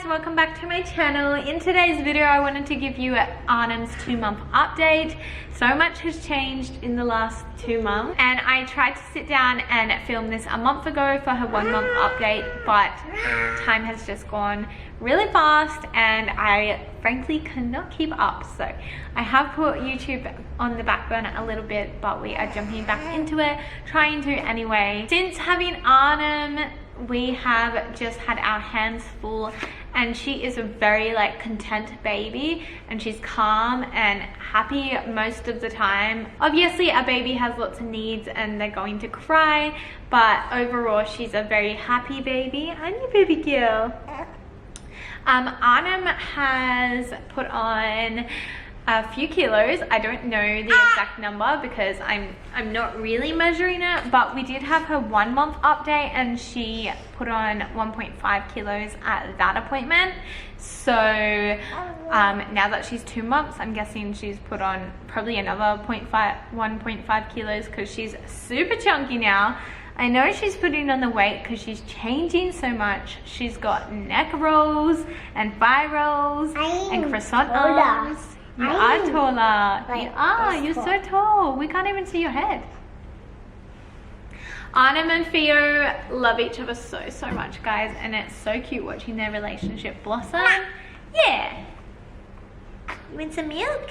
guys, welcome back to my channel. In today's video I wanted to give you Arnhem's 2-month update. So much has changed in the last 2 months and I tried to sit down and film this a month ago for her 1-month update, but time has just gone really fast and I frankly cannot keep up. So I have put YouTube on the back burner a little bit, but we are jumping back into it, trying to anyway. Since having Arnhem, we have just had our hands full and she is a very content baby and she's calm and happy most of the time. Obviously a baby has lots of needs and they're going to cry, but overall she's a very happy baby. Aren't you, baby girl? Arnhem has put on a few kilos. I don't know the exact number because I'm not really measuring it, but we did have her 1-month update and she put on 1.5 kilos at that appointment. So now that she's 2 months, I'm guessing she's put on probably another 1.5 kilos because she's super chunky now. I know she's putting on the weight because she's changing so much. She's got neck rolls and thigh rolls and croissant arms. You are taller. You are. You're so tall. We can't even see your head. Arnhem and Theo love each other so much, guys, and it's so cute watching their relationship blossom. Yeah. You want some milk?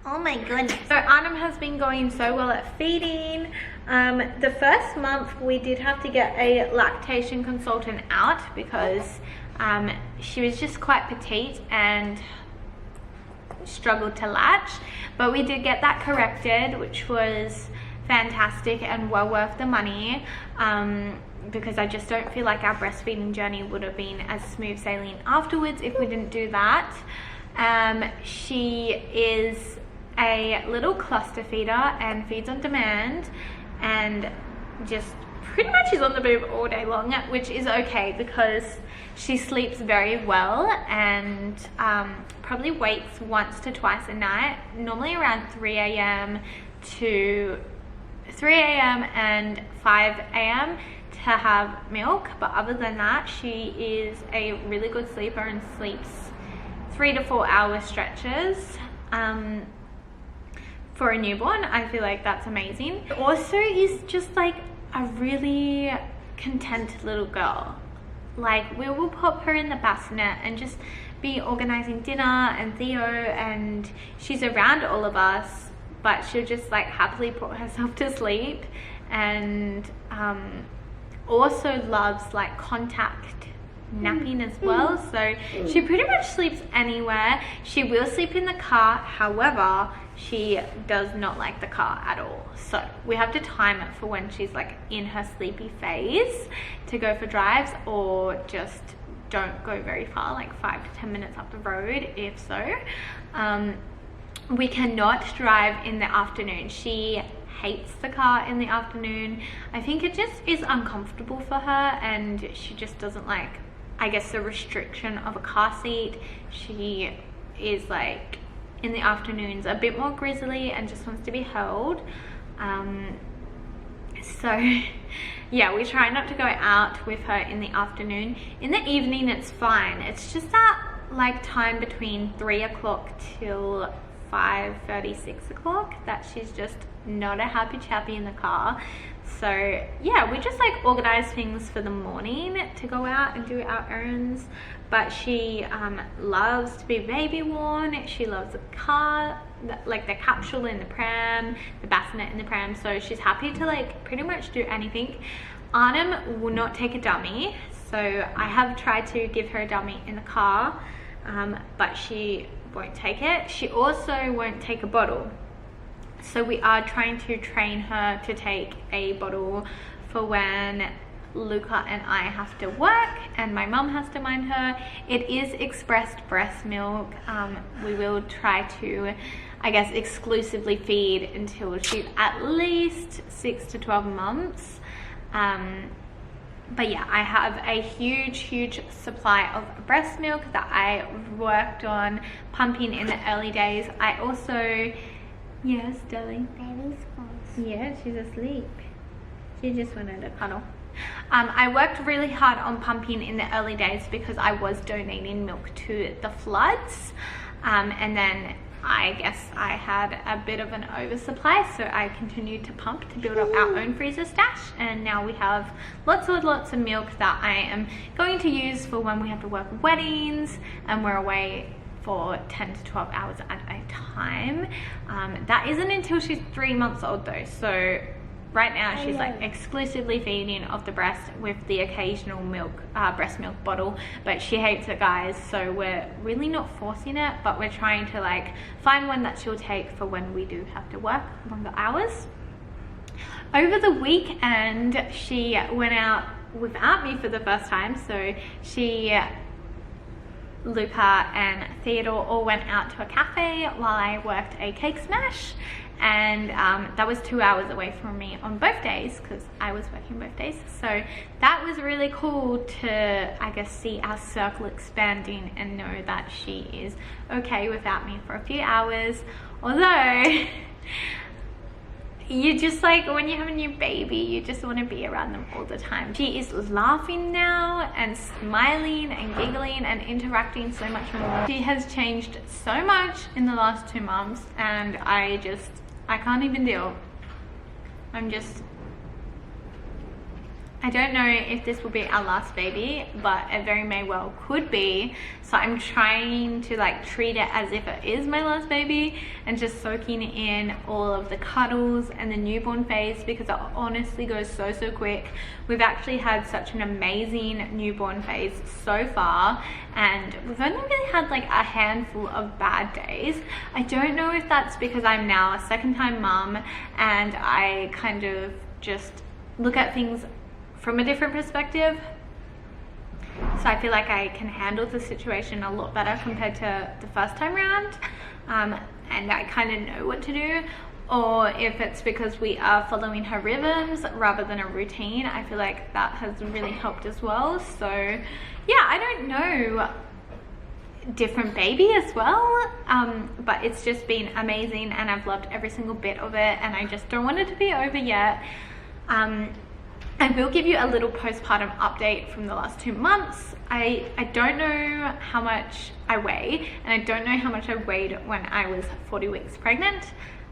Oh my goodness. So Arnhem has been going so well at feeding. The first month we did have to get a lactation consultant out because she was just quite petite and struggled to latch, but we did get that corrected, which was fantastic and well worth the money, because I just don't feel like our breastfeeding journey would have been as smooth sailing afterwards if we didn't do that. She is a little cluster feeder and feeds on demand and just pretty much is on the move all day long, which is okay because she sleeps very well and probably wakes once to twice a night, normally around 3 a.m. and 5 a.m. to have milk, but other than that she is a really good sleeper and sleeps 3 to 4 hour stretches. For a newborn, I feel like that's amazing. Also is just a really content little girl. We will pop her in the bassinet and just be organizing dinner and Theo, and she's around all of us, but she'll just happily put herself to sleep, and also loves contact napping as well. So she pretty much sleeps anywhere. She will sleep in the car, however she does not like the car at all, so we have to time it for when she's in her sleepy phase to go for drives, or just don't go very far, 5 to 10 minutes up the road if so. We cannot drive in the afternoon. She hates the car in the afternoon. I think it just is uncomfortable for her and she just doesn't like, I guess, the restriction of a car seat. She is in the afternoons a bit more grizzly and just wants to be held. So yeah, we try not to go out with her in the afternoon. In the evening it's fine. It's just that time between 3 o'clock till 5:30, 6 o'clock that she's just not a happy chappy in the car. So yeah, we just organize things for the morning to go out and do our errands, but she loves to be baby worn. She loves the car, the capsule in the pram, the bassinet in the pram, so she's happy to pretty much do anything. Arnhem will not take a dummy, so I have tried to give her a dummy in the car, but she won't take it. She also won't take a bottle. So we are trying to train her to take a bottle for when Luca and I have to work and my mum has to mind her. It is expressed breast milk. We will try to, I guess, exclusively feed until she's at least 6 to 12 months. But yeah, I have a huge supply of breast milk that I worked on pumping in the early days. I also, yes, darling. Baby's close. Yeah, she's asleep. She just wanted a cuddle. I worked really hard on pumping in the early days because I was donating milk to the floods, and then I guess I had a bit of an oversupply, so I continued to pump to build up our own freezer stash, and now we have lots of milk that I am going to use for when we have to work weddings and we're away for 10 to 12 hours at a time. That isn't until she's 3 months old though, so right now she's like exclusively feeding off the breast with the occasional milk, breast milk bottle, but she hates it, guys, so we're really not forcing it, but we're trying to like find one that she'll take for when we do have to work longer hours. Over the weekend she went out without me for the first time, so Luca and Theodore all went out to a cafe while I worked a cake smash, and that was 2 hours away from me on both days because I was working both days. So that was really cool to, I guess, see our circle expanding and know that she is okay without me for a few hours. Although you just like, when you have a new baby, you just want to be around them all the time. She is laughing now and smiling and giggling and interacting so much more. She has changed so much in the last 2 months, and I can't even deal. I don't know if this will be our last baby, but it very may well could be. So I'm trying to like treat it as if it is my last baby and just soaking in all of the cuddles and the newborn phase, because it honestly goes so quick. We've actually had such an amazing newborn phase so far, and we've only really had like a handful of bad days. I don't know if that's because I'm now a second-time mum and I kind of just look at things from a different perspective, so I feel like I can handle the situation a lot better compared to the first time round, and I kind of know what to do, or if it's because we are following her rhythms rather than a routine. I feel like that has really helped as well. So yeah, I don't know, different baby as well, but it's just been amazing and I've loved every single bit of it, and I just don't want it to be over yet. I will give you a little postpartum update from the last 2 months. I don't know how much I weigh, and I don't know how much I weighed when I was 40 weeks pregnant,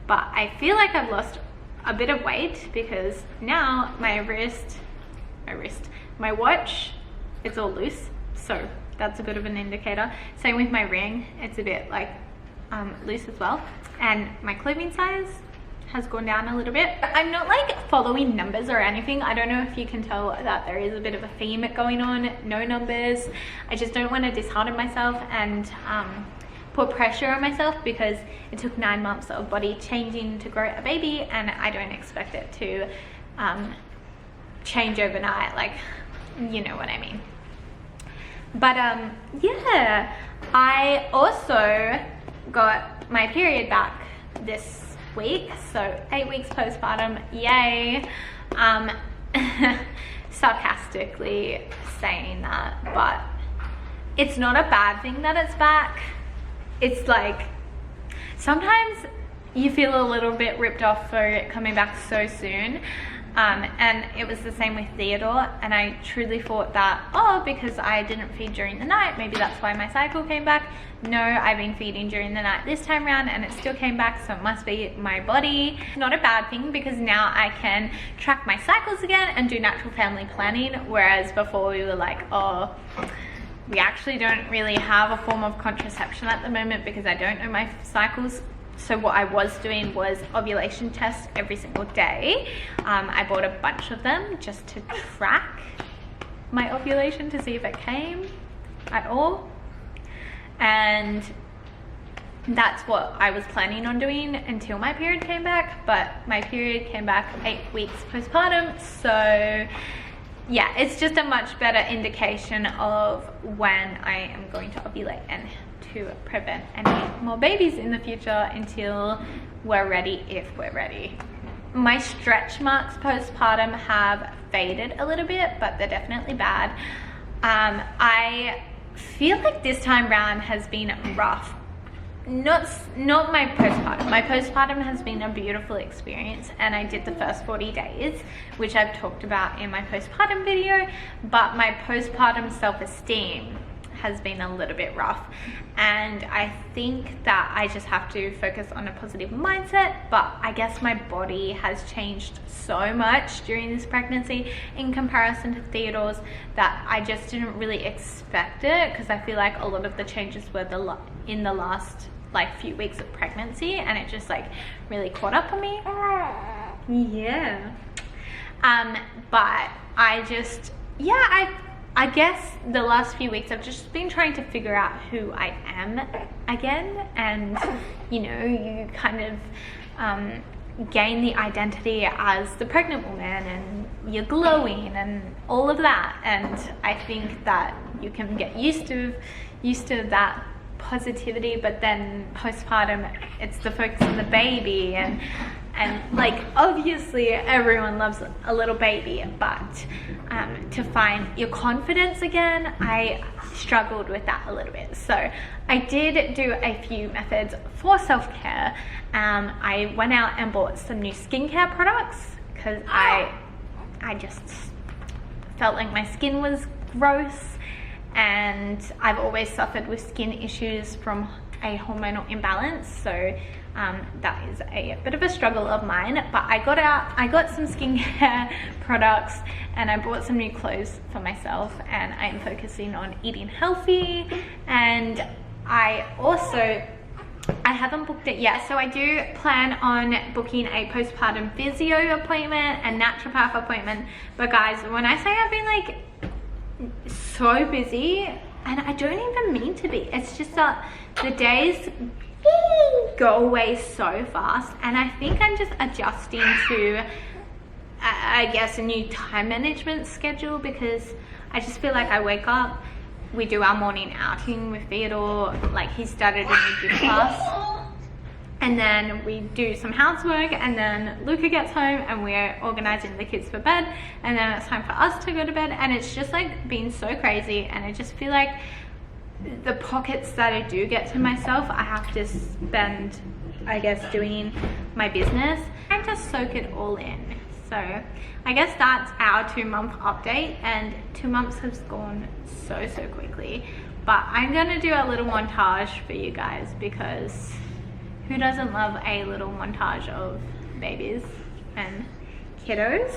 but I feel like I've lost a bit of weight because now my watch, it's all loose, so that's a bit of an indicator. Same with my ring, it's a bit like loose as well, and my clothing size has gone down a little bit. I'm not like following numbers or anything. I don't know if you can tell that there is a bit of a theme going on. No numbers. I just don't want to dishearten myself and put pressure on myself, because it took 9 months of body changing to grow a baby, and I don't expect it to change overnight, like, you know what I mean. But yeah, I also got my period back this week, so 8 weeks postpartum, yay. Sarcastically saying that, but it's not a bad thing that it's back. It's like sometimes you feel a little bit ripped off for it coming back so soon, and it was the same with Theodore, and I truly thought that, oh, because I didn't feed during the night, maybe that's why my cycle came back. No, I've been feeding during the night this time around and it still came back, so it must be my body. Not a bad thing, because now I can track my cycles again and do natural family planning, whereas before we were like, oh, we actually don't really have a form of contraception at the moment because I don't know my cycles. So what I was doing was ovulation tests every single day. I bought a bunch of them just to track my ovulation to see if it came at all. And that's what I was planning on doing until my period came back, but my period came back 8 weeks postpartum, so yeah, it's just a much better indication of when I am going to ovulate and to prevent any more babies in the future until we're ready, if we're ready. My stretch marks postpartum have faded a little bit, but they're definitely bad. I feel like this time round has been rough not my postpartum. My postpartum has been a beautiful experience, and I did the first 40 days, which I've talked about in my postpartum video, but my postpartum self-esteem has been a little bit rough, and I think that I just have to focus on a positive mindset. But I guess my body has changed so much during this pregnancy in comparison to Theodore's that I just didn't really expect it, because I feel like a lot of the changes were in the last like few weeks of pregnancy, and it just like really caught up on me. Yeah. But I just, yeah, I guess the last few weeks I've just been trying to figure out who I am again, and you know, you kind of gain the identity as the pregnant woman, and you're glowing and all of that, and I think that you can get used to that positivity. But then postpartum, it's the focus on the baby, and like obviously everyone loves a little baby, but to find your confidence again, I struggled with that a little bit. So I did do a few methods for self-care. I went out and bought some new skincare products, because I just felt like my skin was gross, and I've always suffered with skin issues from a hormonal imbalance, so that is a bit of a struggle of mine. But I got some skincare products, and I bought some new clothes for myself, and I'm focusing on eating healthy. And I haven't booked it yet, so I do plan on booking a postpartum physio appointment and naturopath appointment. But guys, when I say I've been like so busy, and I don't even mean to be, it's just that the days go away so fast, and I think I'm just adjusting to I guess a new time management schedule, because I just feel like I wake up, we do our morning outing with Theodore, like he started a new gym class, and then we do some housework, and then Luca gets home and we're organizing the kids for bed, and then it's time for us to go to bed, and it's just like been so crazy. And I just feel like the pockets that I do get to myself, I have to spend, I guess, doing my business and just soak it all in. So I guess that's our 2-month update, and 2 months has gone so quickly. But I'm gonna do a little montage for you guys, because who doesn't love a little montage of babies and kiddos?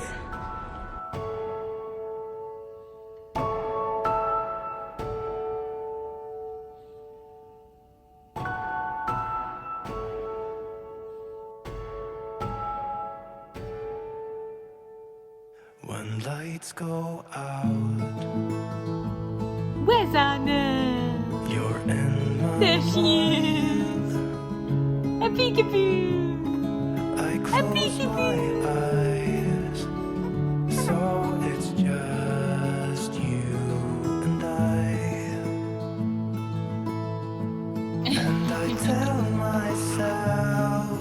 When lights go out, where's Arnhem? you're in my There she is. A peekaboo. I close peekaboo. my eyes, so it's just you and I tell myself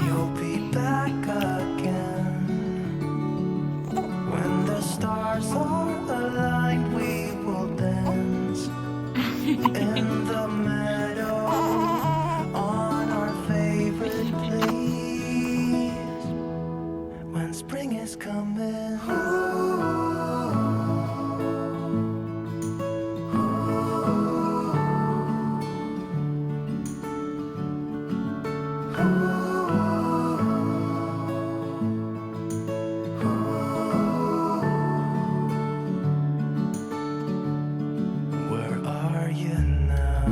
you'll be back again. When the stars are aligned, we will dance in the meadow on our favorite place. When spring is coming. Where are you now?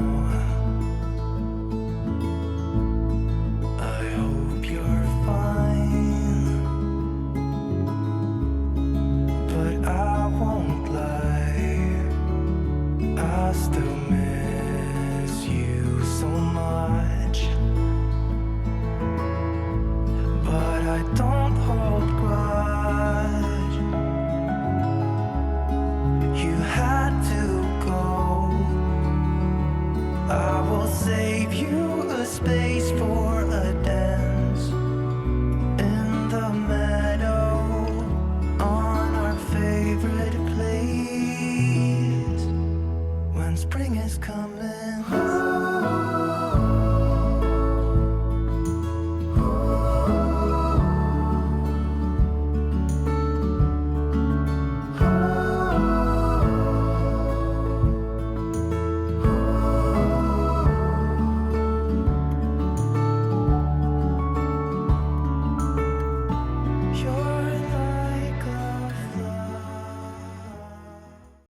I hope you're fine, but I won't lie, I still miss you so much. But I don't hold grudge. You had to go. I will save you a space for a dance in the meadow on our favorite place. When spring is coming.